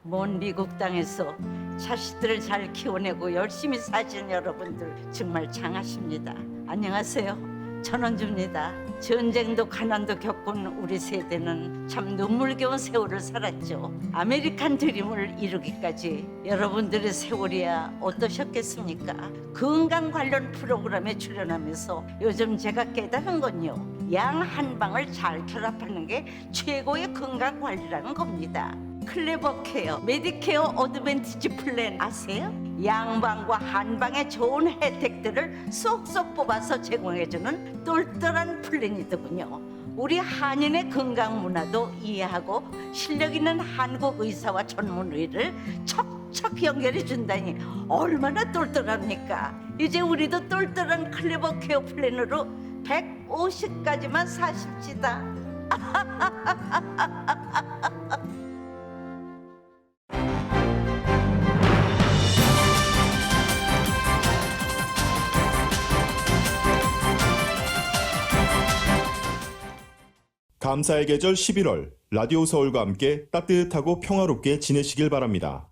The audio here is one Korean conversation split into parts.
먼 미국 땅에서 자식들을 잘 키워내고 열심히 사신 여러분들 정말 장하십니다. 안녕하세요. 전원주입니다. 전쟁도 가난도 겪은 우리 세대는 참 눈물겨운 세월을 살았죠. 아메리칸 드림을 이루기까지 여러분들의 세월이야 어떠셨겠습니까? 건강 관련 프로그램에 출연하면서 요즘 제가 깨달은 건요, 양 한 방을 잘 결합하는 게 최고의 건강 관리라는 겁니다. 클레버 케어, 메디케어 어드밴티지 플랜 아세요? 양방과 한방의 좋은 혜택들을 쏙쏙 뽑아서 제공해주는 똘똘한 플랜이더군요. 우리 한인의 건강 문화도 이해하고 실력 있는 한국 의사와 전문의를 척척 연결해 준다니 얼마나 똘똘합니까? 이제 우리도 똘똘한 클레버 케어 플랜으로 150까지만 사십시다. 감사의 계절 11월, 라디오 서울과 함께 따뜻하고 평화롭게 지내시길 바랍니다.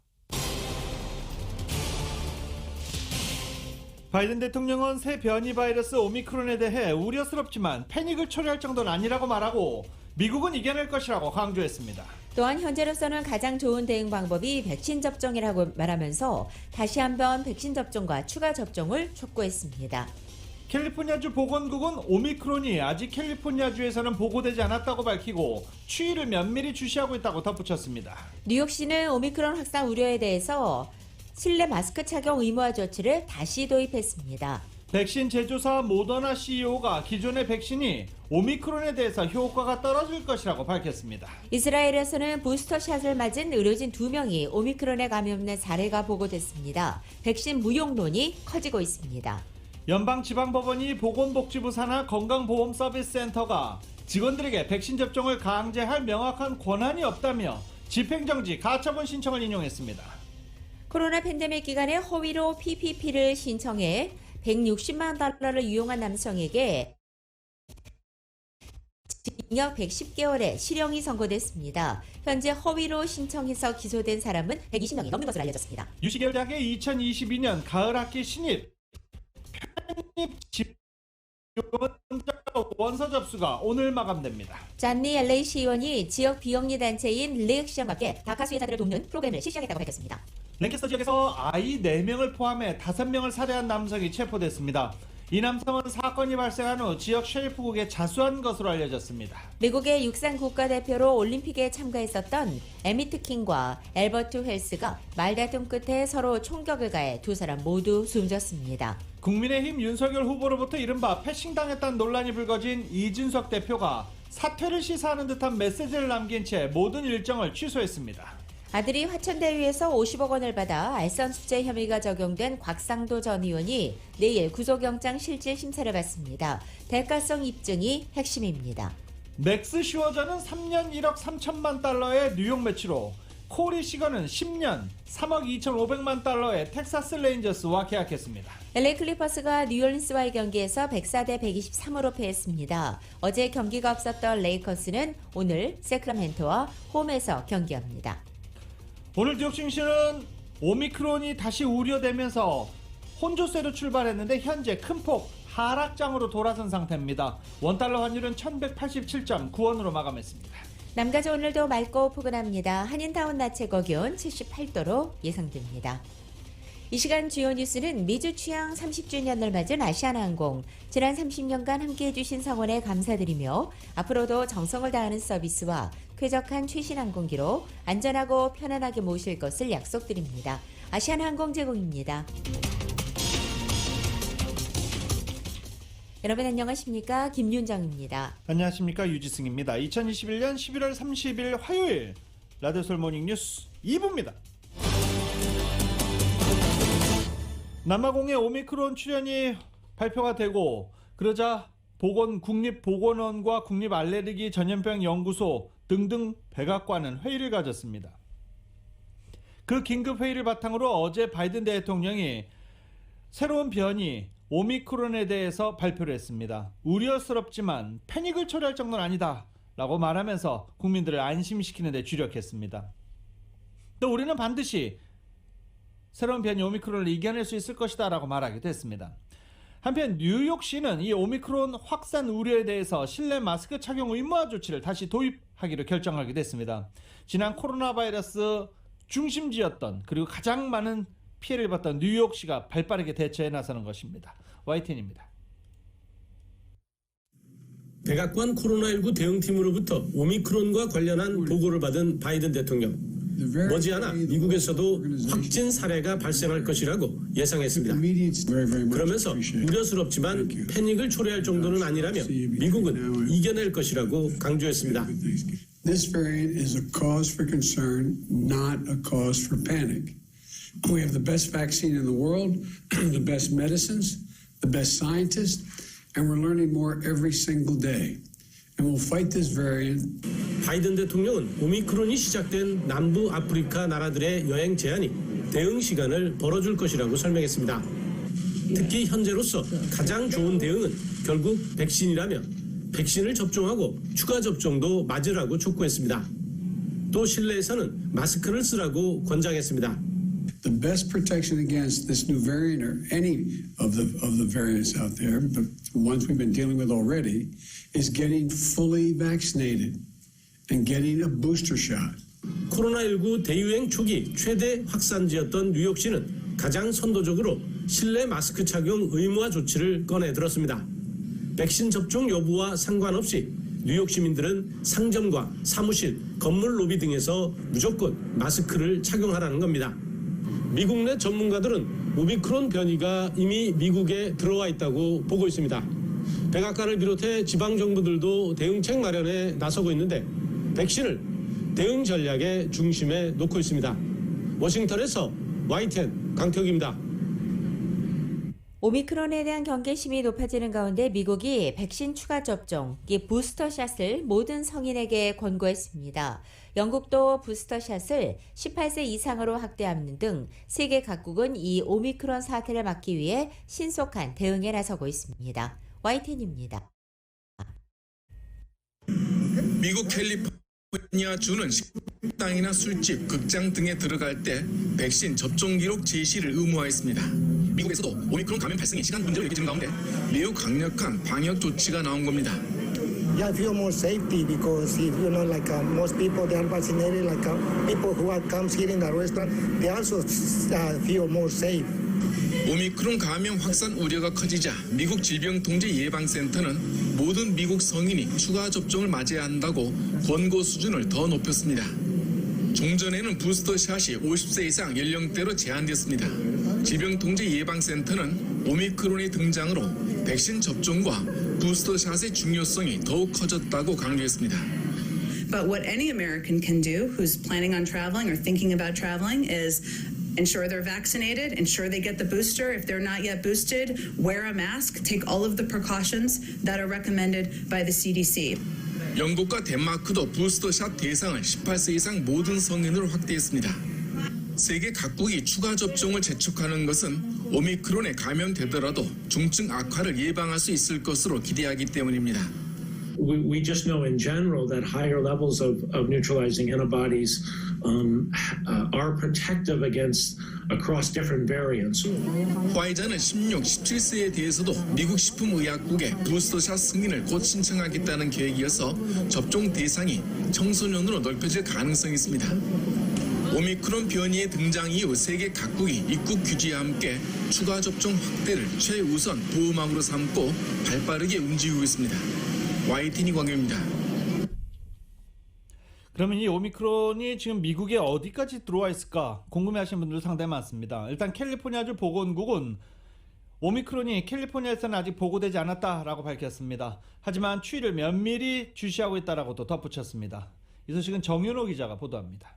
바이든 대통령은 새 변이 바이러스 오미크론에 대해 우려스럽지만 패닉을 초래할 정도는 아니라고 말하고 미국은 이겨낼 것이라고 강조했습니다. 또한 현재로서는 가장 좋은 대응 방법이 백신 접종이라고 말하면서 다시 한번 백신 접종과 추가 접종을 촉구했습니다. 캘리포니아주 보건국은 오미크론이 아직 캘리포니아주에서는 보고되지 않았다고 밝히고 추이를 면밀히 주시하고 있다고 덧붙였습니다. 뉴욕시는 오미크론 확산 우려에 대해서 실내 마스크 착용 의무화 조치를 다시 도입했습니다. 백신 제조사 모더나 CEO가 기존의 백신이 오미크론에 대해서 효과가 떨어질 것이라고 밝혔습니다. 이스라엘에서는 부스터샷을 맞은 의료진 2명이 오미크론에 감염된 사례가 보고됐습니다. 백신 무용론이 커지고 있습니다. 연방지방법원이 보건복지부 산하 건강보험서비스센터가 직원들에게 백신 접종을 강제할 명확한 권한이 없다며 집행정지 가처분 신청을 인용했습니다. 코로나 팬데믹 기간에 허위로 PPP를 신청해 160만 달러를 유용한 남성에게 징역 110개월의 실형이 선고됐습니다. 현재 허위로 신청해서 기소된 사람은 120명이 넘는 것으로 알려졌습니다. 유시계열대학의 2022년 가을 학기 신입 편입 원서 접수가 오늘 마감됩니다. 잔니 LA 시의원이 지역 비영리 단체인 리액션과 함께 다카 수혜자들을 돕는 프로그램을 실시하겠다고 밝혔습니다. 랭캐스터 지역에서 아이 4명을 포함해 5명을 살해한 남성이 체포됐습니다. 이 남성은 사건이 발생한 후 지역 셰리프국에 자수한 것으로 알려졌습니다. 미국의 육상 국가대표로 올림픽에 참가했었던 에미트 킹과 엘버트 헬스가 말다툼 끝에 서로 총격을 가해 두 사람 모두 숨졌습니다. 국민의힘 윤석열 후보로부터 이른바 패싱당했다는 논란이 불거진 이준석 대표가 사퇴를 시사하는 듯한 메시지를 남긴 채 모든 일정을 취소했습니다. 아들이 화천대유에서 50억 원을 받아 알선 수재 혐의가 적용된 곽상도 전 의원이 내일 구속영장 실질 심사를 받습니다. 대가성 입증이 핵심입니다. 맥스 슈어저는 3년 1억 3천만 달러의 뉴욕 매치로 코리 시거는 10년 3억 2,500만 달러의 텍사스 레인저스와 계약했습니다. LA 클리퍼스가 뉴올린스와의 경기에서 104대 123으로 패했습니다. 어제 경기가 없었던 레이커스는 오늘 세크라멘토와 홈에서 경기합니다. 오늘 뉴욕 증시는 오미크론이 다시 우려되면서 혼조세로 출발했는데 현재 큰 폭 하락장으로 돌아선 상태입니다. 원달러 환율은 1187.9원으로 마감했습니다. 남가주 오늘도 맑고 포근합니다. 한인타운 낮 최고 기온 78도로 예상됩니다. 이 시간 주요 뉴스는 미주 취항 30주년을 맞은 아시아나항공, 지난 30년간 함께해 주신 성원에 감사드리며 앞으로도 정성을 다하는 서비스와 쾌적한 최신 항공기로 안전하고 편안하게 모실 것을 약속드립니다. 아시아나항공 제공입니다. 여러분 안녕하십니까? 김윤정입니다. 안녕하십니까? 유지승입니다. 2021년 11월 30일 화요일 라디오 서울 모닝 뉴스 2부입니다. 남아공의 오미크론 출현이 발표가 되고 그러자 국립보건원과 국립알레르기 전염병 연구소 등등 백악관은 회의를 가졌습니다. 그 긴급 회의를 바탕으로 어제 바이든 대통령이 새로운 변이 오미크론에 대해서 발표를 했습니다. 우려스럽지만 패닉을 초래할 정도는 아니다 라고 말하면서 국민들을 안심시키는 데 주력했습니다. 또 우리는 반드시 새로운 변이 오미크론을 이겨낼 수 있을 것이다 라고 말하기도 했습니다. 한편 뉴욕시는 이 오미크론 확산 우려에 대해서 실내 마스크 착용 의무화 조치를 다시 도입하기로 결정하기도 했습니다. 지난 코로나 바이러스 중심지였던 그리고 가장 많은 피해를 봤던 뉴욕시가 발빠르게 대처에 나서는 것입니다. YTN입니다. 백악관 코로나19 대응팀으로부터 오미크론과 관련한 보고를 받은 바이든 대통령. 머지않아 미국에서도 확진 사례가 발생할 것이라고 예상했습니다. 그러면서 우려스럽지만 패닉을 초래할 정도는 아니라며 미국은 이겨낼 것이라고 강조했습니다. This variant is a cause for concern, not a cause for panic. We have the best vaccine in the world, the best medicines, the best scientists, and we're learning more every single day. And we'll fight this variant. 바이든 대통령은 오미크론이 시작된 남부 아프리카 나라들의 여행 제한이 대응 시간을 벌어줄 것이라고 설명했습니다. 특히 현재로서 가장 좋은 대응은 결국 백신이라며 백신을 접종하고 추가 접종도 맞으라고 촉구했습니다. 또 실내에서는 마스크를 쓰라고 권장했습니다. The best protection against this new variant or any of the variants out there, but the ones we've been dealing with already, is getting fully vaccinated and getting a booster shot. 코로나19 대유행 초기 최대 확산지였던 뉴욕시는 가장 선도적으로 실내 마스크 착용 의무화 조치를 꺼내 들었습니다. 백신 접종 여부와 상관없이 뉴욕 시민들은 상점과 사무실, 건물 로비 등에서 무조건 마스크를 착용하라는 겁니다. 미국 내 전문가들은 오미크론 변이가 이미 미국에 들어와 있다고 보고 있습니다. 백악관을 비롯해 지방정부들도 대응책 마련에 나서고 있는데 백신을 대응 전략의 중심에 놓고 있습니다. 워싱턴에서 YTN 강태욱입니다. 오미크론에 대한 경계심이 높아지는 가운데 미국이 백신 추가 접종, 부스터샷을 모든 성인에게 권고했습니다. 영국도 부스터샷을 18세 이상으로 확대하는 등 세계 각국은 이 오미크론 사태를 막기 위해 신속한 대응에 나서고 있습니다. YTN입니다. 미국 캘리포니아주는 식당이나 술집, 극장 등에 들어갈 때 백신 접종 기록 제시를 의무화했습니다. 미국에서도 오미크론 감염 발생이 시간 문제로 여겨지는 가운데 매우 강력한 방역 조치가 나온 겁니다. Yeah, I feel more safety because if you know, like most people they are vaccinated, like people who comes here in the restaurant, they also feel more safe. 오미크론 감염 확산 우려가 커지자 미국 질병통제예방센터는 모든 미국 성인이 추가 접종을 맞아야 한다고 권고 수준을 더 높였습니다. 종전에는 부스터샷이 50세 이상 연령대로 제한됐습니다. 질병통제예방센터는 오미크론의 등장으로 백신 접종과 부스터샷의 중요성이 더욱 커졌다고 강조했습니다. But what any American can do who's planning on traveling or thinking about traveling is ensure they're vaccinated, ensure they get the booster. If they're not yet boosted, wear a mask, take all of the precautions that are recommended by the CDC. 영국과 덴마크도 부스터샷 대상을 18세 이상 모든 성인으로 확대했습니다. 세계 각국이 추가 접종을 재촉하는 것은 오미크론에 감염되더라도 중증 악화를 예방할 수 있을 것으로 기대하기 때문입니다. We just know in general that higher levels of neutralizing antibodies are protective against across different variants. 화이자는 16, 17세에 대해서도 미국 식품의약국에 부스터샷 승인을 곧 신청하겠다는 계획이어서 접종 대상이 청소년으로 넓혀질 가능성이 있습니다. 오미크론 변이의 등장 이후 세계 각국이 입국 규제와 함께 추가 접종 확대를 최우선 보호막으로 삼고 발빠르게 움직이고 있습니다. YTN 광규입니다. 그러면 이 오미크론이 지금 미국에 어디까지 들어와 있을까 궁금해하시는 분들 상당히 많습니다. 일단 캘리포니아주 보건국은 오미크론이 캘리포니아에서는 아직 보고되지 않았다라고 밝혔습니다. 하지만 추이를 면밀히 주시하고 있다라고도 덧붙였습니다. 이 소식은 정윤호 기자가 보도합니다.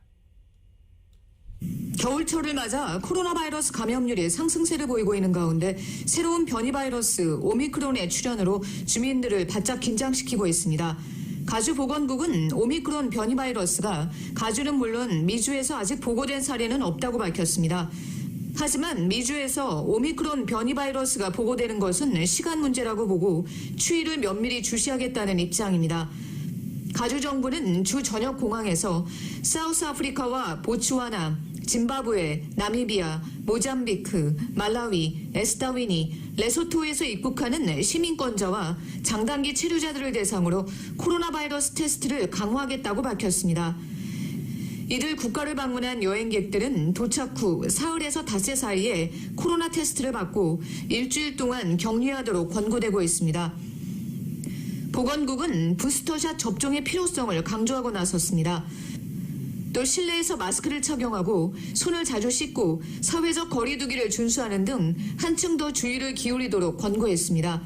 겨울철을 맞아 코로나 바이러스 감염률이 상승세를 보이고 있는 가운데 새로운 변이 바이러스 오미크론의 출현으로 주민들을 바짝 긴장시키고 있습니다. 가주 보건국은 오미크론 변이 바이러스가 가주는 물론 미주에서 아직 보고된 사례는 없다고 밝혔습니다. 하지만 미주에서 오미크론 변이 바이러스가 보고되는 것은 시간 문제라고 보고 추이를 면밀히 주시하겠다는 입장입니다. 가주 정부는 주 전역 공항에서 사우스아프리카와 보츠와나, 짐바브웨, 나미비아, 모잠비크, 말라위, 에스타위니, 레소토에서 입국하는 시민권자와 장단기 체류자들을 대상으로 코로나 바이러스 테스트를 강화하겠다고 밝혔습니다. 이들 국가를 방문한 여행객들은 도착 후 사흘에서 닷새 사이에 코로나 테스트를 받고 일주일 동안 격리하도록 권고되고 있습니다. 보건국은 부스터샷 접종의 필요성을 강조하고 나섰습니다. 또 실내에서 마스크를 착용하고 손을 자주 씻고 사회적 거리 두기를 준수하는 등 한층 더 주의를 기울이도록 권고했습니다.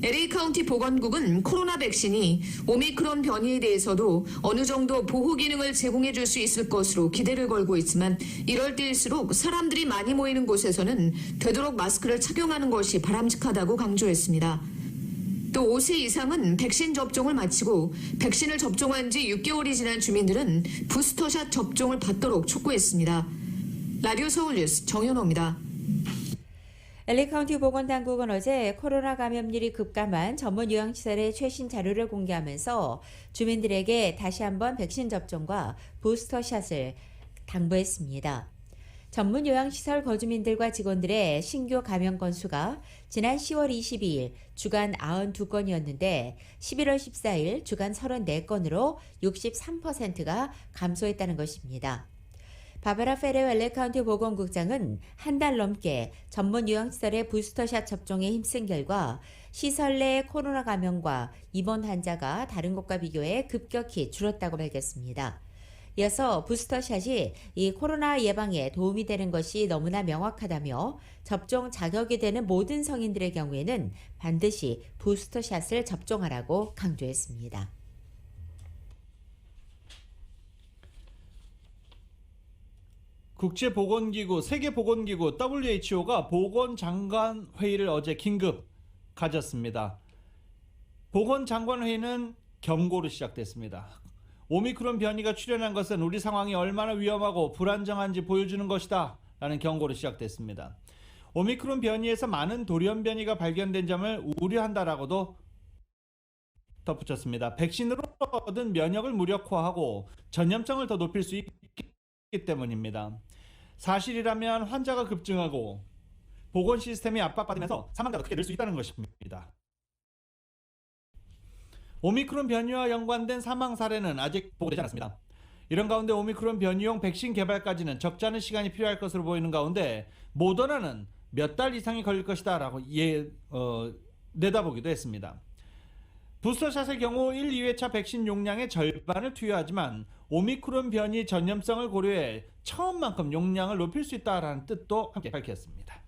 LA 카운티 보건국은 코로나 백신이 오미크론 변이에 대해서도 어느 정도 보호 기능을 제공해 줄 수 있을 것으로 기대를 걸고 있지만 이럴 때일수록 사람들이 많이 모이는 곳에서는 되도록 마스크를 착용하는 것이 바람직하다고 강조했습니다. 또 5세 이상은 백신 접종을 마치고 백신을 접종한 지 6개월이 지난 주민들은 부스터샷 접종을 받도록 촉구했습니다. 라디오 서울 뉴스 정현호입니다. LA 카운티 보건당국은 어제 코로나 감염률이 급감한 전문 요양시설의 최신 자료를 공개하면서 주민들에게 다시 한번 백신 접종과 부스터샷을 당부했습니다. 전문 요양시설 거주민들과 직원들의 신규 감염 건수가 지난 10월 22일 주간 92건이었는데 11월 14일 주간 34건으로 63%가 감소했다는 것입니다. 바바라 페레오 LA 카운티 보건국장은 한 달 넘게 전문 요양시설의 부스터샷 접종에 힘쓴 결과 시설 내 코로나 감염과 입원 환자가 다른 곳과 비교해 급격히 줄었다고 밝혔습니다. 이어서 부스터샷이 이 코로나 예방에 도움이 되는 것이 너무나 명확하다며 접종 자격이 되는 모든 성인들의 경우에는 반드시 부스터샷을 접종하라고 강조했습니다. 국제보건기구, 세계보건기구 WHO가 보건장관회의를 어제 긴급 가졌습니다. 보건장관회의는 경고로 시작됐습니다. 오미크론 변이가 출현한 것은 우리 상황이 얼마나 위험하고 불안정한지 보여주는 것이다 라는 경고로 시작됐습니다. 오미크론 변이에서 많은 돌연 변이가 발견된 점을 우려한다라고도 덧붙였습니다. 백신으로 얻은 면역을 무력화하고 전염성을 더 높일 수 있기 때문입니다. 사실이라면 환자가 급증하고 보건 시스템이 압박받으면서 사망자가 크게 늘 수 있다는 것입니다. 오미크론 변이와 연관된 사망 사례는 아직 보고되지 않았습니다. 이런 가운데 오미크론 변이용 백신 개발까지는 적지 않은 시간이 필요할 것으로 보이는 가운데 모더나는 몇 달 이상이 걸릴 것이다 라고 내다보기도 했습니다. 부스터샷의 경우 1, 2회차 백신 용량의 절반을 투여하지만 오미크론 변이 전염성을 고려해 처음만큼 용량을 높일 수 있다라는 뜻도 함께 밝혔습니다.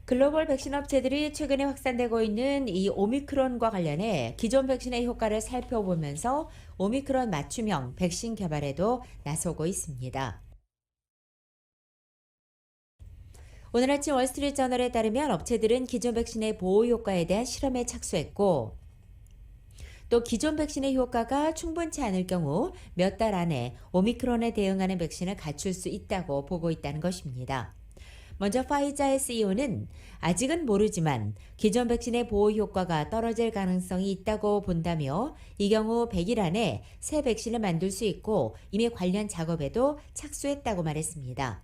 글로벌 백신 업체들이 최근에 확산되고 있는 이 오미크론과 관련해 기존 백신의 효과를 살펴보면서 오미크론 맞춤형 백신 개발에도 나서고 있습니다. 오늘 아침 월스트리트저널에 따르면 업체들은 기존 백신의 보호 효과에 대한 실험에 착수했고 또 기존 백신의 효과가 충분치 않을 경우 몇 달 안에 오미크론에 대응하는 백신을 갖출 수 있다고 보고 있다는 것입니다. 먼저 파이자의 CEO는 아직은 모르지만 기존 백신의 보호 효과가 떨어질 가능성이 있다고 본다며 이 경우 100일 안에 새 백신을 만들 수 있고 이미 관련 작업에도 착수했다고 말했습니다.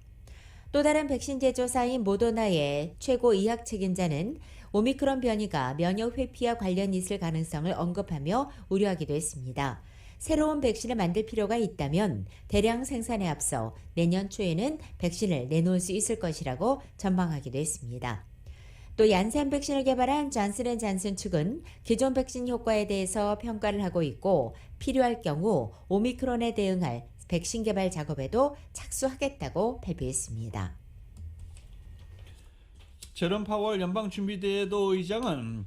또 다른 백신 제조사인 모더나의 최고 의학 책임자는 오미크론 변이가 면역 회피와 관련이 있을 가능성을 언급하며 우려하기도 했습니다. 새로운 백신을 만들 필요가 있다면 대량 생산에 앞서 내년 초에는 백신을 내놓을 수 있을 것이라고 전망하기도 했습니다. 또 얀센 백신을 개발한 존슨앤존슨 측은 기존 백신 효과에 대해서 평가를 하고 있고 필요할 경우 오미크론에 대응할 백신 개발 작업에도 착수하겠다고 발표했습니다. 제롬 파월 연방준비제도 의장은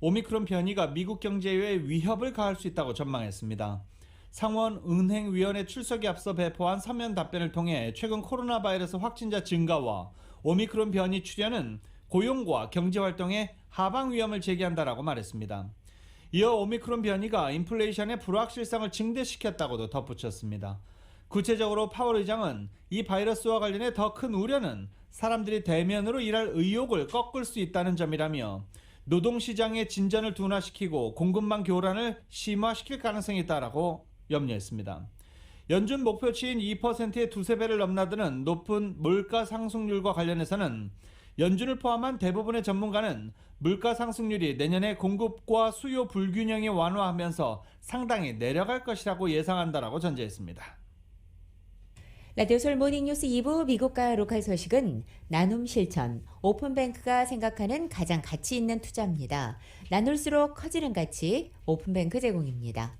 오미크론 변이가 미국 경제에 위협을 가할 수 있다고 전망했습니다. 상원은행위원회 출석에 앞서 배포한 서면 답변을 통해 최근 코로나 바이러스 확진자 증가와 오미크론 변이 출현은 고용과 경제활동에 하방 위험을 제기한다라고 말했습니다. 이어 오미크론 변이가 인플레이션의 불확실성을 증대시켰다고도 덧붙였습니다. 구체적으로 파월 의장은 이 바이러스와 관련해 더 큰 우려는 사람들이 대면으로 일할 의욕을 꺾을 수 있다는 점이라며 노동시장의 진전을 둔화시키고 공급망 교란을 심화시킬 가능성이 있다라고 염려했습니다. 연준 목표치인 2%의 두세 배를 넘나드는 높은 물가 상승률과 관련해서는 연준을 포함한 대부분의 전문가는 물가 상승률이 내년에 공급과 수요 불균형이 완화하면서 상당히 내려갈 것이라고 예상한다라고 전제했습니다. 라디오솔 모닝뉴스 2부 미국과 로컬 소식은 나눔 실천, 오픈뱅크가 생각하는 가장 가치 있는 투자입니다. 나눌수록 커지는 가치, 오픈뱅크 제공입니다.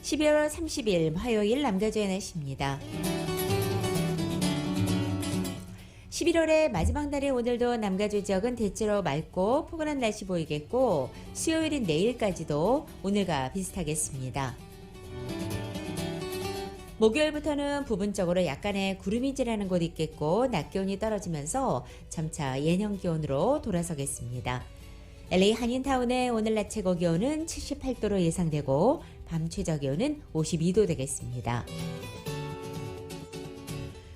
12월 30일 화요일 남겨줘야 날씨입니다. 11월의 마지막 날인 오늘도 남가주 지역은 대체로 맑고 포근한 날씨 보이겠고 수요일인 내일까지도 오늘과 비슷하겠습니다. 목요일부터는 부분적으로 약간의 구름이 지나는 곳이 있겠고 낮 기온이 떨어지면서 점차 예년 기온으로 돌아서겠습니다. LA 한인타운의 오늘 낮 최고 기온은 78도로 예상되고 밤 최저 기온은 52도 되겠습니다.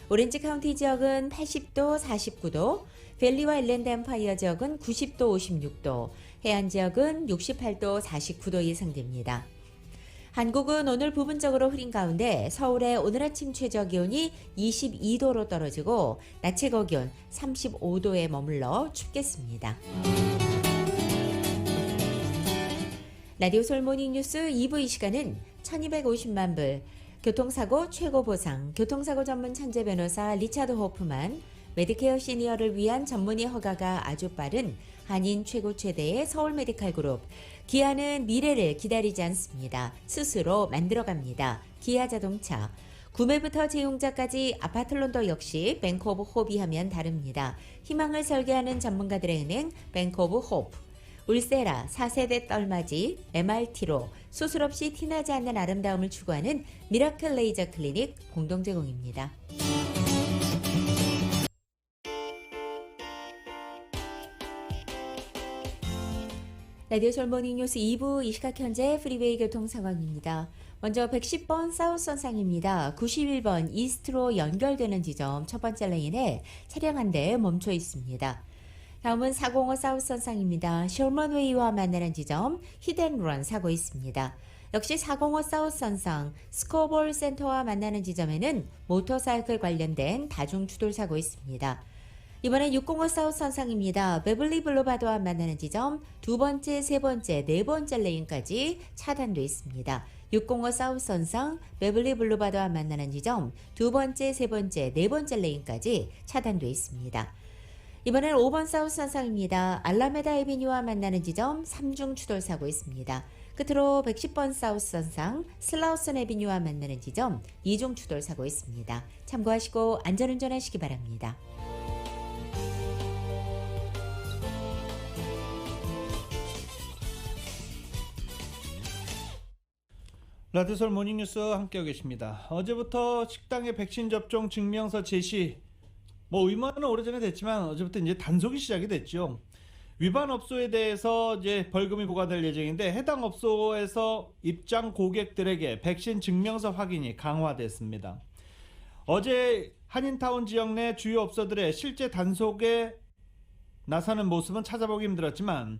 오렌지 카운티 지역은 80도, 49도, 밸리와 일랜드 엠파이어 지역은 90도, 56도, 해안 지역은 68도, 49도 예상됩니다. 한국은 오늘 부분적으로 흐린 가운데 서울의 오늘 아침 최저 기온이 22도로 떨어지고 낮 최고 기온 35도에 머물러 춥겠습니다. 라디오 솔 모닝뉴스 2부 이 시간은 1250만 불, 교통사고 최고 보상, 교통사고 전문 천재 변호사 리차드 호프만, 메디케어 시니어를 위한 전문의 허가가 아주 빠른 한인 최고 최대의 서울 메디칼 그룹, 기아는 미래를 기다리지 않습니다. 스스로 만들어갑니다. 기아 자동차. 구매부터 채용자까지 아파트론도 역시 뱅크 오브 호흡이 하면 다릅니다. 희망을 설계하는 전문가들의 은행 뱅크 오브 호프. 울세라 4세대 떨맞이 MRT로 수술 없이 티나지 않는 아름다움을 추구하는 미라클 레이저 클리닉 공동 제공입니다. 라디오 솔모닝 뉴스 2부 이 시각 현재 프리웨이 교통 상황입니다. 먼저 110번 사우스선상입니다. 91번 이스트로 연결되는 지점 첫 번째 레인에 차량 한 대 멈춰 있습니다. 다음은 405 사우스선상입니다. 셜먼웨이와 만나는 지점 히덴런 사고 있습니다. 역시 405 사우스선상 스코볼 센터와 만나는 지점에는 모터사이클 관련된 다중추돌 사고 있습니다. 이번엔 605 사우스선상입니다. 베블리 블루바드와 만나는 지점 두 번째, 세 번째, 네 번째 레인까지 차단돼 있습니다. 605 사우스선상 베블리 블루바드와 만나는 지점 두 번째, 세 번째, 네 번째 레인까지 차단돼 있습니다. 이번엔 5번 사우스선상입니다. 알라메다 에비뉴와 만나는 지점 3중 추돌 사고 있습니다. 끝으로 110번 사우스선상 슬라우슨 에비뉴와 만나는 지점 2중 추돌 사고 있습니다. 참고하시고 안전운전하시기 바랍니다. 라디오솔 모닝뉴스 함께하고 계십니다. 어제부터 식당의 백신 접종 증명서 제시 의무화는 오래전에 됐지만 어제부터 이제 단속이 시작이 됐죠. 위반 업소에 대해서 이제 벌금이 부과될 예정인데 해당 업소에서 입장 고객들에게 백신 증명서 확인이 강화됐습니다. 어제 한인타운 지역 내 주요 업소들의 실제 단속에 나서는 모습은 찾아보기 힘들었지만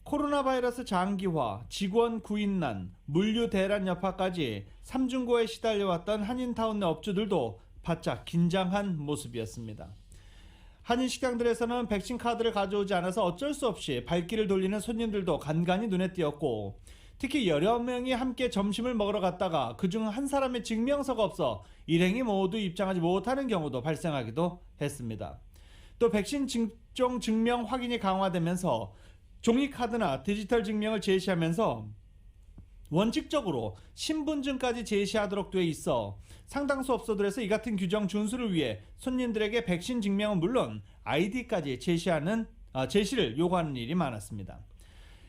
코로나 바이러스 장기화, 직원 구인난, 물류 대란 여파까지 삼중고에 시달려왔던 한인타운 내 업주들도 바짝 긴장한 모습이었습니다. 한인 식당들에서는 백신 카드를 가져오지 않아서 어쩔 수 없이 발길을 돌리는 손님들도 간간히 눈에 띄었고 특히 여러 명이 함께 점심을 먹으러 갔다가 그중 한 사람의 증명서가 없어 일행이 모두 입장하지 못하는 경우도 발생하기도 했습니다. 또 백신 접종 증명 확인이 강화되면서 종이카드나 디지털 증명을 제시하면서 원칙적으로 신분증까지 제시하도록 돼 있어 상당수 업소들에서 이 같은 규정 준수를 위해 손님들에게 백신 증명은 물론 아이디까지 제시를 요구하는 일이 많았습니다.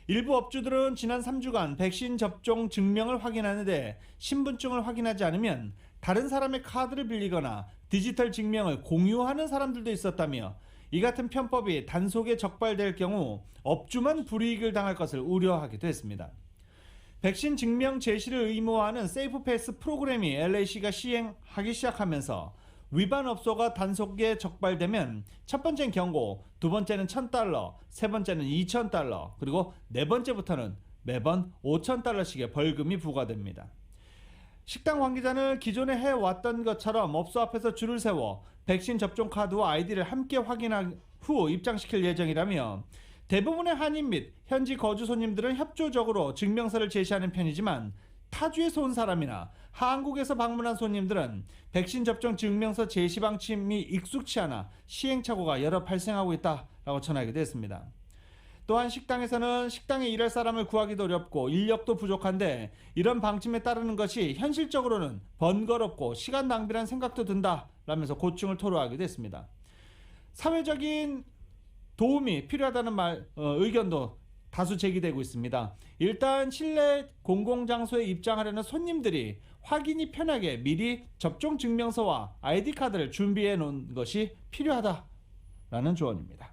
일부 업주들은 지난 3주간 백신 접종 증명을 확인하는데 신분증을 확인하지 않으면 다른 사람의 카드를 빌리거나 디지털 증명을 공유하는 사람들도 있었다며 이 같은 편법이 단속에 적발될 경우 업주만 불이익을 당할 것을 우려하기도 했습니다. 백신 증명 제시를 의무화하는 세이프 패스 프로그램이 LAC가 시행하기 시작하면서 위반 업소가 단속에 적발되면 첫 번째는 경고, 두 번째는 $1,000, 세 번째는 $2,000, 그리고 네 번째부터는 매번 $5,000씩의 벌금이 부과됩니다. 식당 관계자는 기존에 해왔던 것처럼 업소 앞에서 줄을 세워 백신 접종 카드와 아이디를 함께 확인한 후 입장시킬 예정이라며 대부분의 한인 및 현지 거주 손님들은 협조적으로 증명서를 제시하는 편이지만 타주에서 온 사람이나 한국에서 방문한 손님들은 백신 접종 증명서 제시 방침이 익숙치 않아 시행착오가 여러 발생하고 있다라고 전하기도 했습니다. 또한 식당에서는 식당에 일할 사람을 구하기도 어렵고 인력도 부족한데 이런 방침에 따르는 것이 현실적으로는 번거롭고 시간 낭비란 생각도 든다라면서 고충을 토로하기도 했습니다. 사회적인 도움이 필요하다는 의견도 다수 제기되고 있습니다. 일단 실내 공공장소에 입장하려는 손님들이 확인이 편하게 미리 접종 증명서와 아이디 카드를 준비해 놓은 것이 필요하다라는 조언입니다.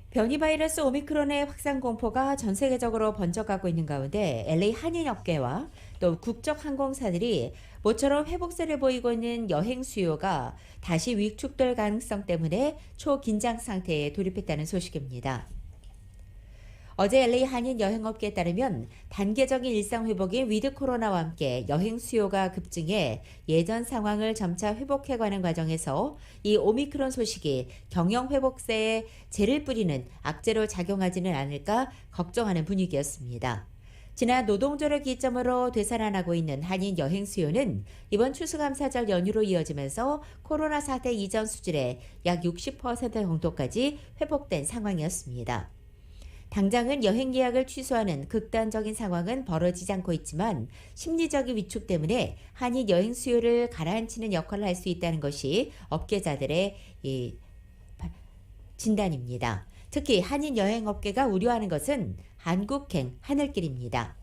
변이 바이러스 오미크론의 확산 공포가 전 세계적으로 번져가고 있는 가운데 LA 한인업계와 또 국적 항공사들이 모처럼 회복세를 보이고 있는 여행 수요가 다시 위축될 가능성 때문에 초긴장 상태에 돌입했다는 소식입니다. 어제 LA 한인 여행업계에 따르면 단계적인 일상 회복인 위드 코로나와 함께 여행 수요가 급증해 예전 상황을 점차 회복해가는 과정에서 이 오미크론 소식이 경영 회복세에 재를 뿌리는 악재로 작용하지는 않을까 걱정하는 분위기였습니다. 지난 노동절을 기점으로 되살아나고 있는 한인 여행 수요는 이번 추수감사절 연휴로 이어지면서 코로나 사태 이전 수준의 약 60% 정도까지 회복된 상황이었습니다. 당장은 여행 예약을 취소하는 극단적인 상황은 벌어지지 않고 있지만 심리적인 위축 때문에 한인 여행 수요를 가라앉히는 역할을 할 수 있다는 것이 업계자들의 진단입니다. 특히 한인 여행업계가 우려하는 것은 한국행 하늘길입니다.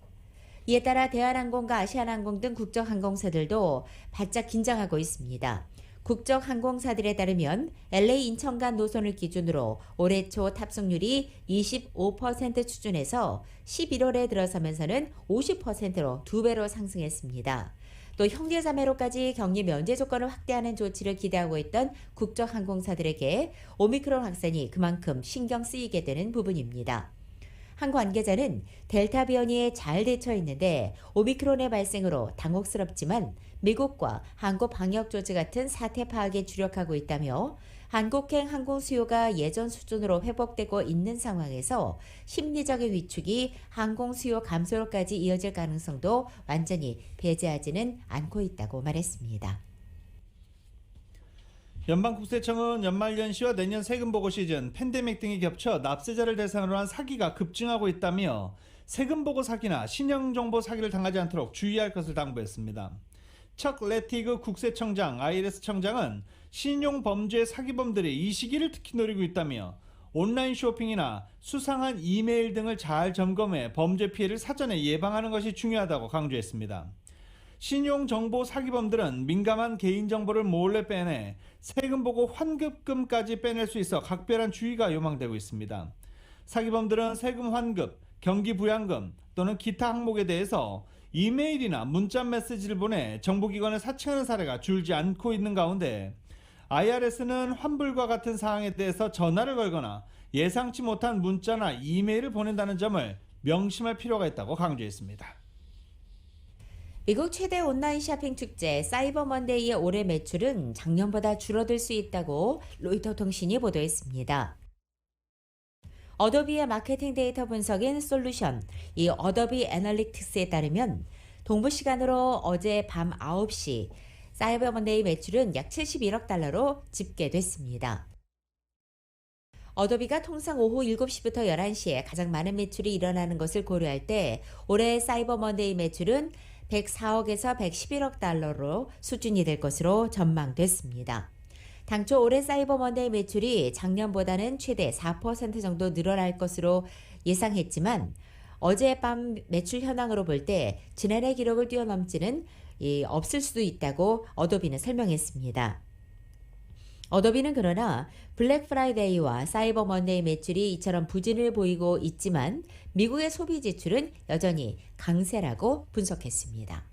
이에 따라 대한항공과 아시아나항공 등 국적항공사들도 바짝 긴장하고 있습니다. 국적항공사들에 따르면 LA 인천 간 노선을 기준으로 올해 초 탑승률이 25% 수준에서 11월에 들어서면서는 50%로 2배로 상승했습니다. 또 형제자매로까지 격리 면제 조건을 확대하는 조치를 기대하고 있던 국적항공사들에게 오미크론 확산이 그만큼 신경 쓰이게 되는 부분입니다. 한 관계자는 델타 변이에 잘 대처했는데 오미크론의 발생으로 당혹스럽지만 미국과 한국 방역 조치 같은 사태 파악에 주력하고 있다며 한국행 항공 수요가 예전 수준으로 회복되고 있는 상황에서 심리적인 위축이 항공 수요 감소로까지 이어질 가능성도 완전히 배제하지는 않고 있다고 말했습니다. 연방국세청은 연말연시와 내년 세금보고 시즌, 팬데믹 등이 겹쳐 납세자를 대상으로 한 사기가 급증하고 있다며 세금보고 사기나 신용정보 사기를 당하지 않도록 주의할 것을 당부했습니다. 척 레티그 국세청장, IRS 청장은 신용범죄 사기범들이 이 시기를 특히 노리고 있다며 온라인 쇼핑이나 수상한 이메일 등을 잘 점검해 범죄 피해를 사전에 예방하는 것이 중요하다고 강조했습니다. 신용정보 사기범들은 민감한 개인정보를 몰래 빼내 세금보고 환급금까지 빼낼 수 있어 각별한 주의가 요망되고 있습니다. 사기범들은 세금 환급, 경기부양금 또는 기타 항목에 대해서 이메일이나 문자 메시지를 보내 정보기관을 사칭하는 사례가 줄지 않고 있는 가운데 IRS는 환불과 같은 사항에 대해서 전화를 걸거나 예상치 못한 문자나 이메일을 보낸다는 점을 명심할 필요가 있다고 강조했습니다. 미국 최대 온라인 쇼핑 축제 사이버 먼데이의 올해 매출은 작년보다 줄어들 수 있다고 로이터 통신이 보도했습니다. 어도비의 마케팅 데이터 분석인 솔루션, 이 어도비 애널리틱스에 따르면 동부 시간으로 어제 밤 9시 사이버 먼데이 매출은 약 71억 달러로 집계됐습니다. 어도비가 통상 오후 7시부터 11시에 가장 많은 매출이 일어나는 것을 고려할 때 올해 사이버 먼데이 매출은 104억에서 111억 달러로 수준이 될 것으로 전망됐습니다. 당초 올해 사이버 먼데이 매출이 작년보다는 최대 4% 정도 늘어날 것으로 예상했지만 어젯밤 매출 현황으로 볼 때 지난해 기록을 뛰어넘지는 없을 수도 있다고 어도비는 설명했습니다. 어도비는 그러나 블랙 프라이데이와 사이버 먼데이 매출이 이처럼 부진을 보이고 있지만 미국의 소비 지출은 여전히 강세라고 분석했습니다.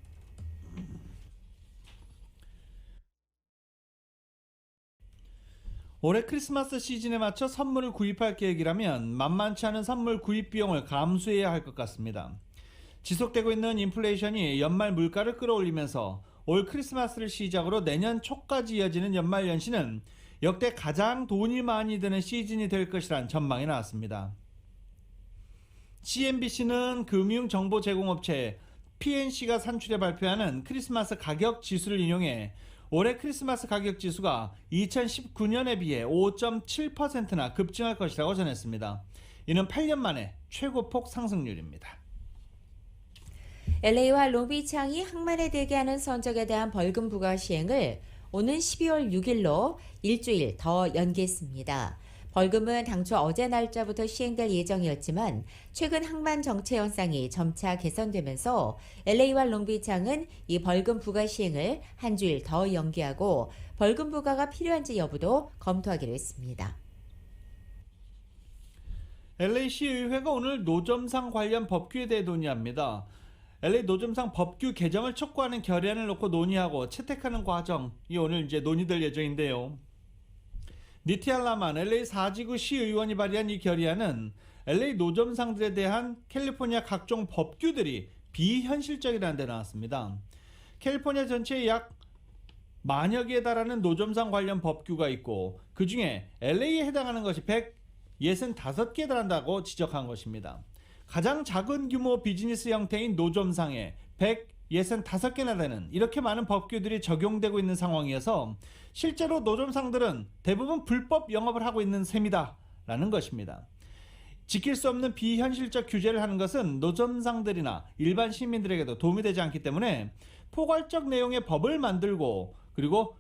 올해 크리스마스 시즌에 맞춰 선물을 구입할 계획이라면 만만치 않은 선물 구입 비용을 감수해야 할 것 같습니다. 지속되고 있는 인플레이션이 연말 물가를 끌어올리면서 올 크리스마스를 시작으로 내년 초까지 이어지는 연말 연시는 역대 가장 돈이 많이 드는 시즌이 될 것이란 전망이 나왔습니다. CNBC는 금융정보 제공업체 PNC가 산출해 발표하는 크리스마스 가격 지수를 인용해 올해 크리스마스 가격 지수가 2019년에 비해 5.7%나 급증할 것이라고 전했습니다. 이는 8년 만에 최고폭 상승률입니다. LA와 롱비치항이 항만에 대게 하는 선적에 대한 벌금 부과 시행을 오는 12월 6일로 일주일 더 연기했습니다. 벌금은 당초 어제 날짜부터 시행될 예정이었지만 최근 항만 정체 현상이 점차 개선되면서 LA와 롱비치항은 이 벌금 부과 시행을 한 주일 더 연기하고 벌금 부과가 필요한지 여부도 검토하기로 했습니다. LA시 의회가 오늘 노점상 관련 법규에 대해 논의합니다. LA 노점상 법규 개정을 촉구하는 결의안을 놓고 논의하고 채택하는 과정이 오늘 논의될 예정인데요. 니티알 라만 LA 4지구 시의원이 발의한 이 결의안은 LA 노점상들에 대한 캘리포니아 각종 법규들이 비현실적이라는 데 나왔습니다. 캘리포니아 전체에 약 만여 개에 달하는 노점상 관련 법규가 있고 그 중에 LA에 해당하는 것이 165개에 달한다고 지적한 것입니다. 가장 작은 규모 비즈니스 형태인 노점상에 165개나 되는 이렇게 많은 법규들이 적용되고 있는 상황이어서 실제로 노점상들은 대부분 불법 영업을 하고 있는 셈이다 라는 것입니다. 지킬 수 없는 비현실적 규제를 하는 것은 노점상들이나 일반 시민들에게도 도움이 되지 않기 때문에 포괄적 내용의 법을 만들고 그리고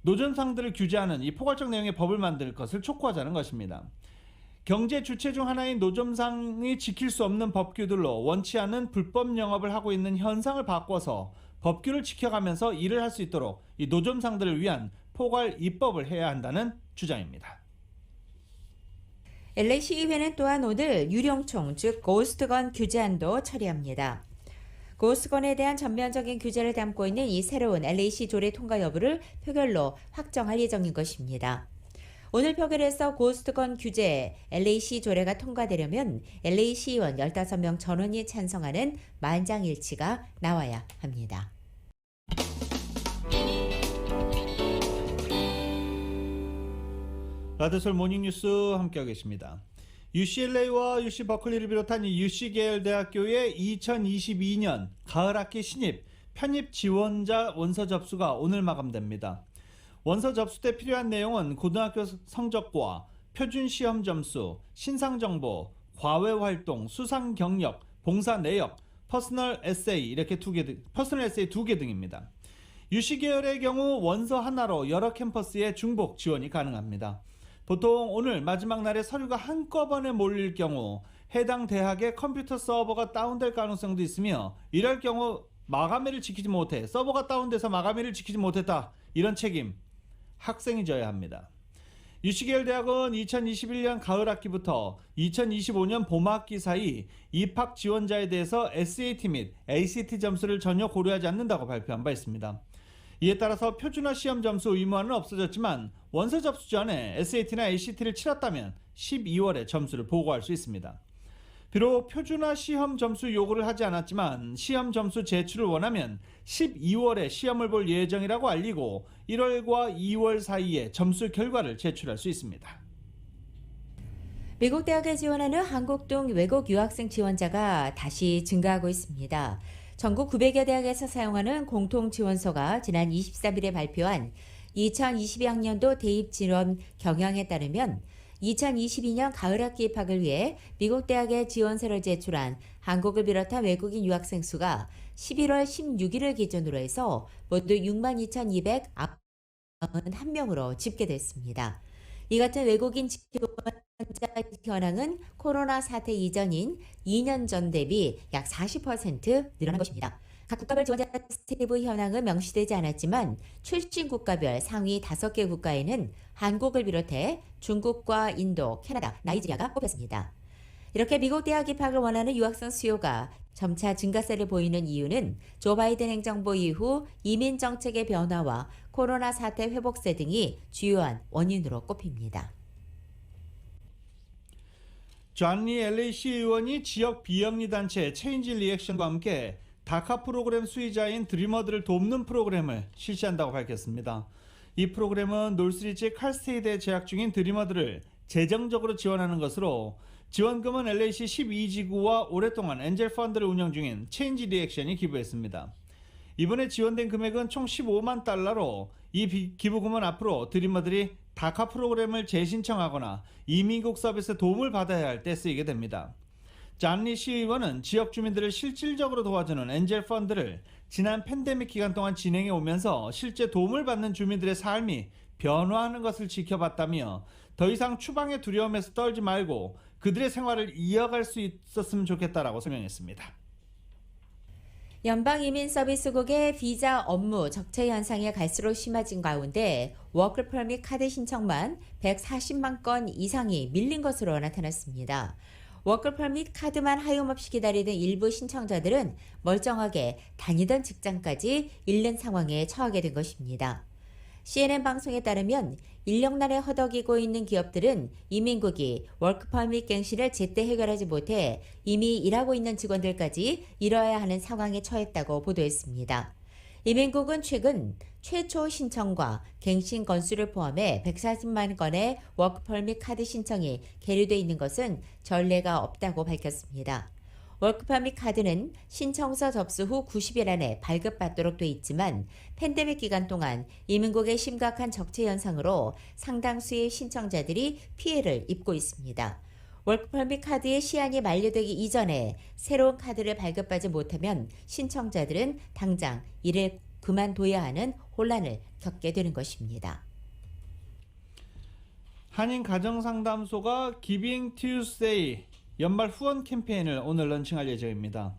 노점상들을 규제하는 이 포괄적 내용의 법을 만들 것을 촉구하자는 것입니다. 경제 주체 중 하나인 노점상이 지킬 수 없는 법규들로 원치 않는 불법 영업을 하고 있는 현상을 바꿔서 법규를 지켜가면서 일을 할 수 있도록 이 노점상들을 위한 포괄 입법을 해야 한다는 주장입니다. LA 시의회는 또한 오늘 유령총 즉 고스트건 규제안도 처리합니다. 고스트건에 대한 전면적인 규제를 담고 있는 이 새로운 LA시 조례 통과 여부를 표결로 확정할 예정인 것입니다. 오늘 표결에서 고스트건 규제 LA시 조례가 통과되려면 LA 시의원 15명 전원이 찬성하는 만장일치가 나와야 합니다. 라디오솔 모닝뉴스 함께하고 계십니다. UCLA와 UC 버클리를 비롯한 이 UC 계열 대학교의 2022년 가을학기 신입 편입 지원자 원서 접수가 오늘 마감됩니다. 원서 접수 때 필요한 내용은 고등학교 성적과 표준 시험 점수, 신상 정보, 과외 활동, 수상 경력, 봉사 내역, 퍼스널 에세이 이렇게 퍼스널 에세이 2개 등입니다. UC 계열의 경우 원서 하나로 여러 캠퍼스에 중복 지원이 가능합니다. 보통 오늘 마지막 날에 서류가 한꺼번에 몰릴 경우 해당 대학의 컴퓨터 서버가 다운될 가능성도 있으며 이럴 경우 마감일을 지키지 못해 서버가 다운돼서 마감일을 지키지 못했다 이런 책임 학생이 져야 합니다. UC 계열 대학은 2021년 가을 학기부터 2025년 봄 학기 사이 입학 지원자에 대해서 SAT 및 ACT 점수를 전혀 고려하지 않는다고 발표한 바 있습니다. 이에 따라서 표준화 시험 점수 의무화는 없어졌지만 원서 접수 전에 SAT나 ACT를 치렀다면 12월에 점수를 보고할 수 있습니다. 비록 표준화 시험 점수 요구를 하지 않았지만 시험 점수 제출을 원하면 12월에 시험을 볼 예정이라고 알리고 1월과 2월 사이에 점수 결과를 제출할 수 있습니다. 미국 대학에 지원하는 한국 등 외국 유학생 지원자가 다시 증가하고 있습니다. 전국 900여 대학에서 사용하는 공통지원서가 지난 23일에 발표한 2022학년도 대입 지원 경향에 따르면 2022년 가을학기 입학을 위해 미국 대학에 지원서를 제출한 한국을 비롯한 외국인 유학생 수가 11월 16일을 기준으로 해서 모두 62,291명으로 집계됐습니다. 이 같은 외국인 지원자 현황은 코로나 사태 이전인 2년 전 대비 약 40% 늘어난 것입니다. 각 국가별 지원자 세부 현황은 명시되지 않았지만 출신 국가별 상위 5개 국가에는 한국을 비롯해 중국과 인도, 캐나다, 나이지리아가 꼽혔습니다. 이렇게 미국 대학 입학을 원하는 유학생 수요가 점차 증가세를 보이는 이유는 조 바이든 행정부 이후 이민 정책의 변화와 코로나 사태 회복세 등이 주요한 원인으로 꼽힙니다. 존 리 LA시 의원이 지역 비영리 단체 체인지 리액션과 함께 다카 프로그램 수의자인 드리머들을 돕는 프로그램을 실시한다고 밝혔습니다. 이 프로그램은 놀스리지 칼스테이트에 재학 중인 드리머들을 재정적으로 지원하는 것으로 지원금은 LA시 12지구와 오랫동안 엔젤 펀드를 운영 중인 체인지 리액션이 기부했습니다. 이번에 지원된 금액은 총 15만 달러로 이 기부금은 앞으로 드리머들이 다카 프로그램을 재신청하거나 이민국 서비스 도움을 받아야 할 때 쓰이게 됩니다. 존 리 시의원은 지역 주민들을 실질적으로 도와주는 엔젤 펀드를 지난 팬데믹 기간 동안 진행해 오면서 실제 도움을 받는 주민들의 삶이 변화하는 것을 지켜봤다며 더 이상 추방의 두려움에서 떨지 말고 그들의 생활을 이어갈 수 있었으면 좋겠다라고 설명했습니다. 연방이민서비스국의 비자 업무 적체 현상이 갈수록 심해진 가운데 워크 퍼밋 카드 신청만 140만 건 이상이 밀린 것으로 나타났습니다. 워크 퍼밋 카드만 하염없이 기다리던 일부 신청자들은 멀쩡하게 다니던 직장까지 잃는 상황에 처하게 된 것입니다. CNN 방송에 따르면 인력난에 허덕이고 있는 기업들은 이민국이 워크퍼밋 갱신을 제때 해결하지 못해 이미 일하고 있는 직원들까지 잃어야 하는 상황에 처했다고 보도했습니다. 이민국은 최근 최초 신청과 갱신 건수를 포함해 140만 건의 워크퍼밋 카드 신청이 계류돼 있는 것은 전례가 없다고 밝혔습니다. 워크퍼밋 카드는 신청서 접수 후 90일 안에 발급받도록 돼 있지만 팬데믹 기간 동안 이민국의 심각한 적체 현상으로 상당수의 신청자들이 피해를 입고 있습니다. 워크퍼밋 카드의 시한이 만료되기 이전에 새로운 카드를 발급하지 못하면 신청자들은 당장 일을 그만둬야 하는 혼란을 겪게 되는 것입니다. 한인 가정상담소가 기빙 튜스데이 연말 후원 캠페인을 오늘 런칭할 예정입니다.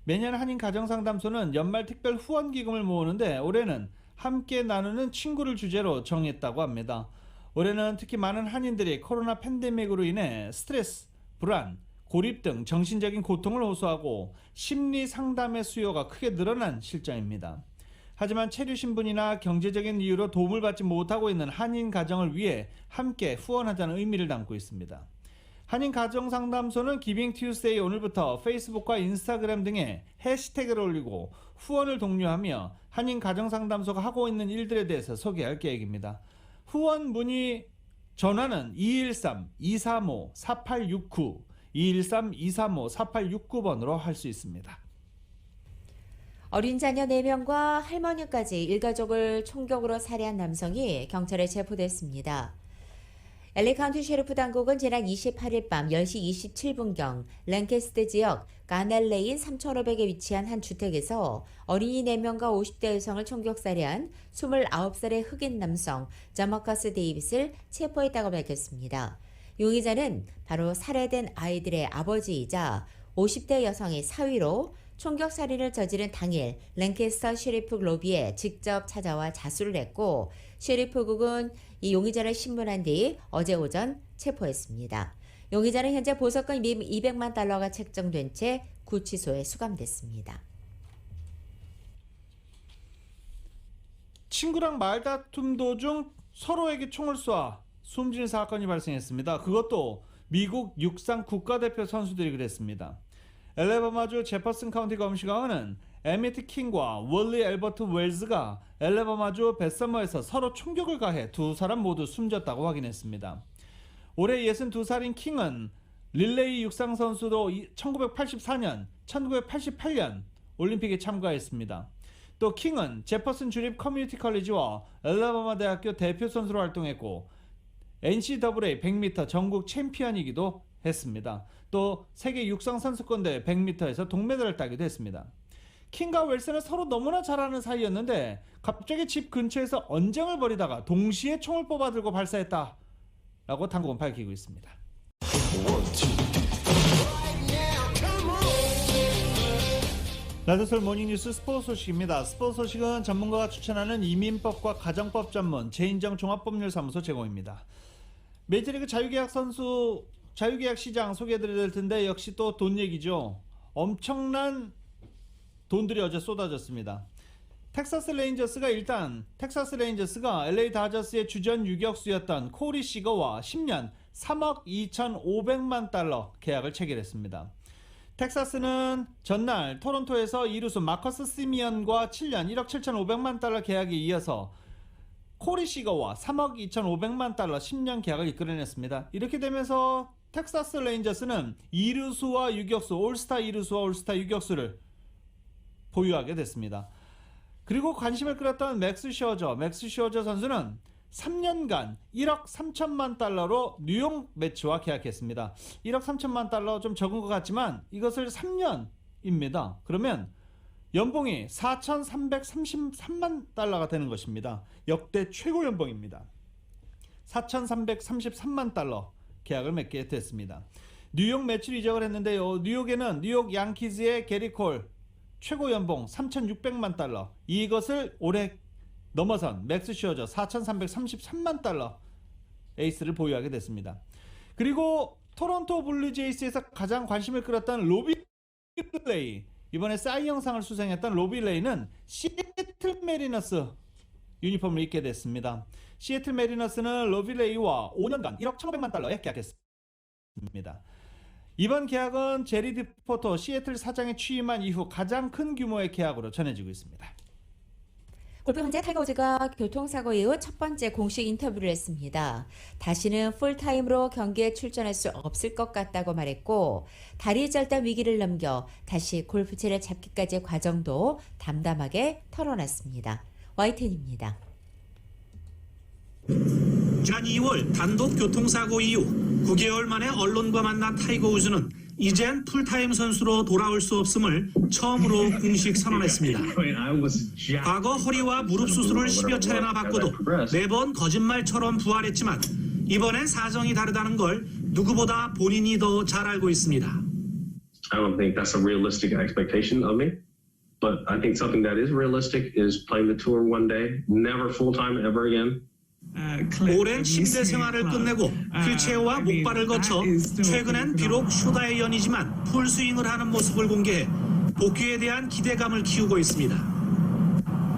매년 한인 가정상담소는 연말 특별 후원 기금을 모으는데 올해는 함께 나누는 친구를 주제로 정했다고 합니다. 올해는 특히 많은 한인들이 코로나 팬데믹으로 인해 스트레스, 불안, 고립 등 정신적인 고통을 호소하고 심리 상담의 수요가 크게 늘어난 실정입니다. 하지만 체류 신분이나 경제적인 이유로 도움을 받지 못하고 있는 한인 가정을 위해 함께 후원하자는 의미를 담고 있습니다. 한인 가정상담소는 기빙 튜스데이 오늘부터 페이스북과 인스타그램 등에 해시태그를 올리고 후원을 독려하며 한인 가정상담소가 하고 있는 일들에 대해서 소개할 계획입니다. 후원 문의 전화는 213-235-4869, 213-235-4869번으로 할 수 있습니다. 어린 자녀 4명과 할머니까지 일가족을 총격으로 살해한 남성이 경찰에 체포됐습니다. LA 카운티 셰리프 당국은 지난 28일 밤 10시 27분경 랭캐스트 지역 가넬레인 3500에 위치한 한 주택에서 어린이 4명과 50대 여성을 총격살해한 29살의 흑인 남성 자머커스 데이빗을 체포했다고 밝혔습니다. 용의자는 바로 살해된 아이들의 아버지이자 50대 여성의 사위로 총격살인을 저지른 당일 랭캐스터 셰리프 로비에 직접 찾아와 자수를 했고 셰리프국은 이 용의자를 신문한 뒤 어제 오전 체포했습니다. 용의자는 현재 보석금 200만 달러가 책정된 채 구치소에 수감됐습니다. 친구랑 말다툼 도중 서로에게 총을 쏴 숨진 사건이 발생했습니다. 그것도 미국 육상 국가대표 선수들이 그랬습니다. 엘레바마주 제퍼슨 카운티 검시관은 에미트 킹과 월리 엘버트 웰즈가 엘레바마주 베서머에서 서로 총격을 가해 두 사람 모두 숨졌다고 확인했습니다. 올해 62살인 킹은 릴레이 육상 선수로 1984년, 1988년 올림픽에 참가했습니다. 또 킹은 제퍼슨 주립 커뮤니티 컬리지와 엘레바마 대학교 대표 선수로 활동했고 NCAA 100m 전국 챔피언이기도 했습니다. 또 세계 육상 선수권대회 100m에서 동메달을 따기도 했습니다. 킹과 웰슨은 서로 너무나 잘 아는 사이였는데 갑자기 집 근처에서 언쟁을 벌이다가 동시에 총을 뽑아들고 발사했다 라고 당국은 밝히고 있습니다. 라디오솔 모닝뉴스 스포츠 소식입니다. 스포츠 소식은 전문가가 추천하는 이민법과 가정법 전문 제인정 종합법률사무소 제공입니다. 메이저리그 자유계약 시장 소개해드릴 텐데 역시 또 돈 얘기죠. 엄청난 돈들이 어제 쏟아졌습니다. 텍사스 레인저스가 LA 다저스의 주전 유격수였던 코리 시거와 10년 3억 2,500만 달러 계약을 체결했습니다. 텍사스는 전날 토론토에서 이루수 마커스 시미언과 7년 1억 7,500만 달러 계약에 이어서 코리 시거와 3억 2,500만 달러 10년 계약을 이끌어냈습니다. 이렇게 되면서 텍사스 레인저스는 이루수와 유격수, 올스타 이루수와 올스타 유격수를 보유하게 됐습니다. 그리고 관심을 끌었던 맥스 셔저 선수는 3년간 1억 3천만 달러로 뉴욕 매츠와 계약했습니다. 1억 3천만 달러 좀 적은 것 같지만 이것을 3년입니다. 그러면 연봉이 4,333만 달러가 되는 것입니다. 역대 최고 연봉입니다. 4,333만 달러 계약을 맺게 됐습니다. 뉴욕 매치를 이적을 했는데요. 뉴욕에는 뉴욕 양키즈의 게리 콜 최고 연봉 3,600만 달러, 이것을 올해 넘어선 맥스 셔저 4,333만 달러 에이스를 보유하게 됐습니다. 그리고 토론토 블루제이스에서 가장 관심을 끌었던 로비 레이, 이번에 싸이 영상을 수상했던 로비 레이는 시애틀 메리너스 유니폼을 입게 됐습니다. 시애틀 메리너스는 로비 레이와 5년간 1억 1,500만 달러에 계약했습니다. 이번 계약은 제리 디포터 시애틀 사장이 취임한 이후 가장 큰 규모의 계약으로 전해지고 있습니다. 골프 황제 타이거 우즈가 교통사고 이후 첫 번째 공식 인터뷰를 했습니다. 다시는 풀타임으로 경기에 출전할 수 없을 것 같다고 말했고, 다리 절단 위기를 넘겨 다시 골프채를 잡기까지의 과정도 담담하게 털어놨습니다. YTN입니다. 지난 2월 단독 교통사고 이후 9개월 만에 언론과 만난 타이거 우즈는 이젠 풀타임 선수로 돌아올 수 없음을 처음으로 공식 선언했습니다. 과거 허리와 무릎 수술을 10여 차례나 받고도 매번 거짓말처럼 부활했지만 이번엔 사정이 다르다는 걸 누구보다 본인이 더 잘 알고 있습니다. I don't think that's a realistic expectation of me, but I think something that is realistic is playing the tour one day, never full-time ever again. 오랜 침대 생활을 끝내고 휠체어와 목발을 거쳐 최근엔 비록 슈다의 연이지만 풀스윙을 하는 모습을 공개해 복귀에 대한 기대감을 키우고 있습니다.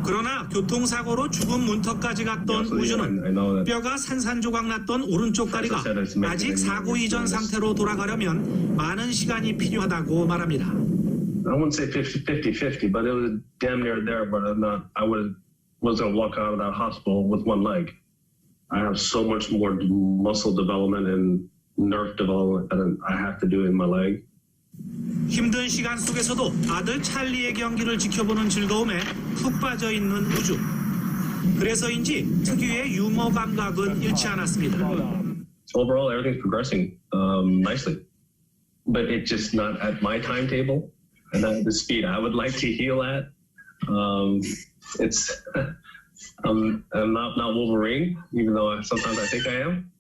그러나 교통사고로 죽음 문턱까지 갔던 우즈는 뼈가 산산조각 났던 오른쪽 다리가 아직 사고 이전 상태로 돌아가려면 많은 시간이 필요하다고 말합니다. I wouldn't say 50-50, but it was damn near there, but I was going to walk out of that hospital with one leg. I have so much more muscle development and nerve development that I have to do in my leg. 힘든 시간 속에서도 아들 찰리의 경기를 지켜보는 즐거움에 푹 빠져 있는 우즈. 그래서인지 특유의 유머 감각은 잃지 않았습니다. Overall, everything's progressing nicely, but it's just not at my timetable and at the speed I would like to heal at. It's I'm not Wolverine, even though sometimes I think I am.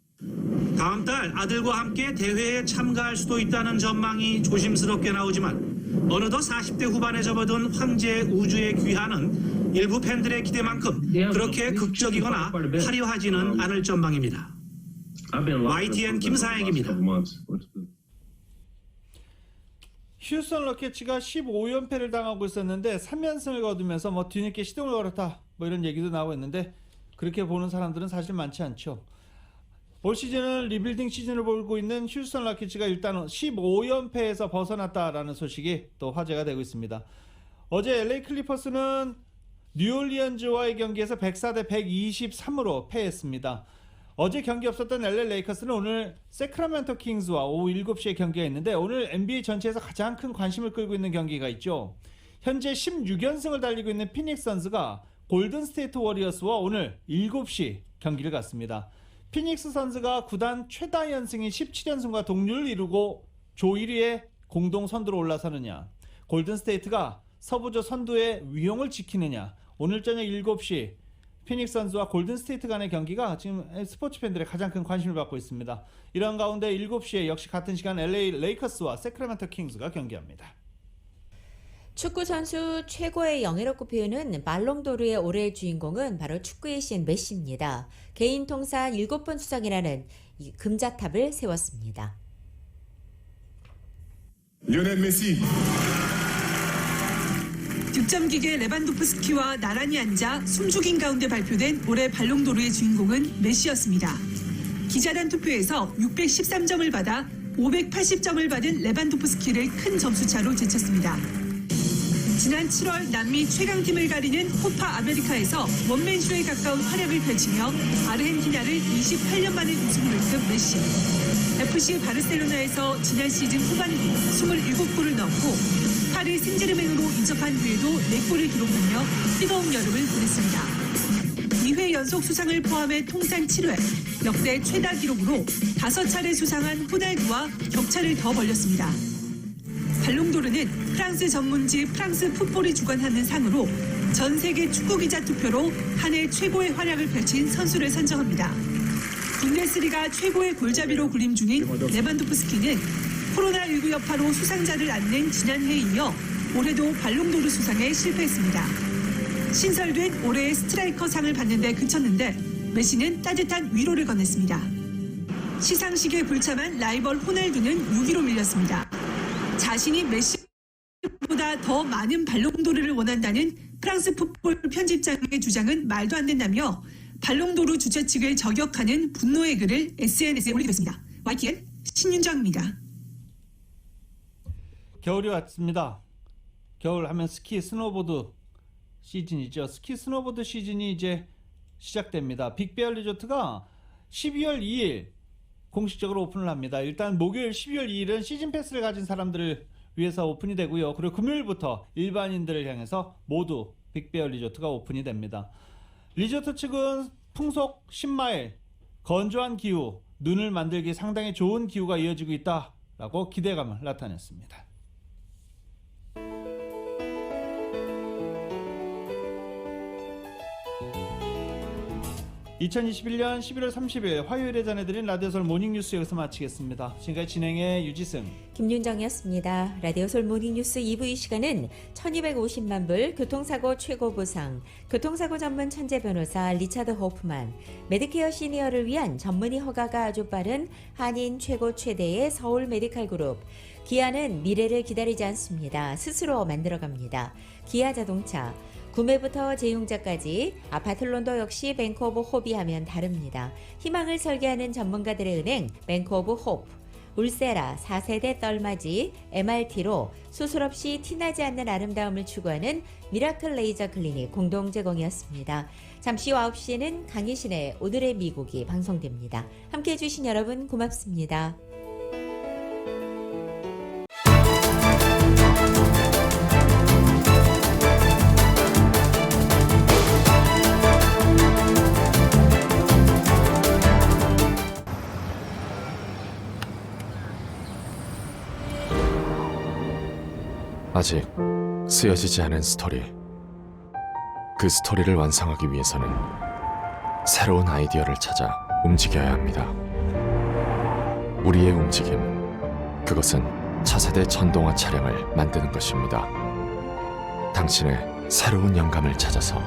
다음 달 아들과 함께 대회에 참가할 수도 있다는 전망이 조심스럽게 나오지만 어느덧 40대 후반에 접어든 황제 우주의 귀환은 일부 팬들의 기대만큼 그렇게 극적이거나 화려하지는 않을 전망입니다. YTN 김사행입니다. 휴스턴 로켓츠가 15연패를 당하고 있었는데 3연승을 거두면서 뭐 뒤늦게 시동을 걸었다 뭐 이런 얘기도 나오고 있는데, 그렇게 보는 사람들은 사실 많지 않죠. 올 시즌은 리빌딩 시즌을 보고 있는 휴스턴 로켓츠가 일단 15연패에서 벗어났다라는 소식이 또 화제가 되고 있습니다. 어제 LA 클리퍼스는 뉴올리언즈와의 경기에서 104대 123으로 패했습니다. 어제 경기 없었던 LA 레이커스는 오늘 세크라멘토 킹스와 오후 7시에 경기가 있는데, 오늘 NBA 전체에서 가장 큰 관심을 끌고 있는 경기가 있죠. 현재 16연승을 달리고 있는 피닉스 선즈가 골든 스테이트 워리어스와 오늘 7시 경기를 갖습니다. 피닉스 선즈가 구단 최다 연승인 17연승과 동률을 이루고 조 1위에 공동 선두로 올라서느냐, 골든 스테이트가 서부조 선두의 위용을 지키느냐, 오늘 저녁 7시 피닉스 선즈와 골든 스테이트 간의 경기가 지금 스포츠 팬들의 가장 큰 관심을 받고 있습니다. 이런 가운데 7시에 역시 같은 시간 LA 레이커스와 세크라멘토 킹스가 경기합니다. 축구 선수 최고의 영예로 꼽히는 발롱도르의 올해의 주인공은 바로 축구의 신 메시입니다. 개인 통산 7번 수상이라는 금자탑을 세웠습니다. Lionel Messi. 득점기계 레반도프스키와 나란히 앉아 숨죽인 가운데 발표된 올해 발롱도르의 주인공은 메시였습니다. 기자단 투표에서 613점을 받아 580점을 받은 레반도프스키를 큰 점수차로 제쳤습니다. 지난 7월 남미 최강팀을 가리는 코파 아메리카에서 원맨쇼에 가까운 활약을 펼치며 아르헨티나를 28년 만에 우승으로 이끈 메시. FC 바르셀로나에서 지난 시즌 후반기 27골을 넣고 파리 생제르맹으로 이적한 후에도 4골을 기록하며 뜨거운 여름을 보냈습니다. 2회 연속 수상을 포함해 통산 7회, 역대 최다 기록으로 5차례 수상한 호날두와 격차를 더 벌렸습니다. 발롱도르는 프랑스 전문지 프랑스 풋볼이 주관하는 상으로 전 세계 축구 기자 투표로 한 해 최고의 활약을 펼친 선수를 선정합니다. 분데스리가 최고의 골잡이로 군림 중인 레반도프스키는 코로나19 여파로 수상자를 안 낸 지난해에 이어 올해도 발롱도르 수상에 실패했습니다. 신설된 올해의 스트라이커 상을 받는 데 그쳤는데 메시는 따뜻한 위로를 건넸습니다. 시상식에 불참한 라이벌 호날두는 6위로 밀렸습니다. 자신이 메시보다 더 많은 발롱도르를 원한다는 프랑스 풋볼 편집장의 주장은 말도 안 된다며 발롱도르 주최 측을 저격하는 분노의 글을 SNS에 올리게 됐습니다. YTN 신윤정입니다. 겨울이 왔습니다. 겨울 하면 스키, 스노보드 시즌이죠. 스키, 스노보드 시즌이 이제 시작됩니다. 빅베어 리조트가 12월 2일 공식적으로 오픈을 합니다. 일단 목요일 12월 2일은 시즌 패스를 가진 사람들을 위해서 오픈이 되고요. 그리고 금요일부터 일반인들을 향해서 모두 빅베어 리조트가 오픈이 됩니다. 리조트 측은 풍속 10마일, 건조한 기후, 눈을 만들기 상당히 좋은 기후가 이어지고 있다라고 기대감을 나타냈습니다. 2021년 11월 30일 화요일에 전해드린 라디오솔 모닝뉴스 여기서 마치겠습니다. 지금까지 진행의 유지승, 김윤정이었습니다. 라디오솔 모닝뉴스 2부 이 시간은 1250만 불 교통사고 최고 보상, 교통사고 전문 천재 변호사 리차드 호프만, 메디케어 시니어를 위한 전문의 허가가 아주 빠른 한인 최고 최대의 서울 메디칼 그룹, 기아는 미래를 기다리지 않습니다. 스스로 만들어갑니다. 기아 자동차, 구매부터 재용자까지 아파트론도 역시 뱅크 오브 홉이 하면 다릅니다. 희망을 설계하는 전문가들의 은행 뱅크 오브 홉, 울세라 4세대 떨맞이 MRT로 수술 없이 티나지 않는 아름다움을 추구하는 미라클 레이저 클리닉 공동 제공이었습니다. 잠시 후 9시에는 강희신의 오늘의 미국이 방송됩니다. 함께해 주신 여러분 고맙습니다. 아직 쓰여지지 않은 스토리. 그 스토리를 완성하기 위해서는 새로운 아이디어를 찾아 움직여야 합니다. 우리의 움직임, 그것은 차세대 전동화 차량을 만드는 것입니다. 당신의 새로운 영감을 찾아서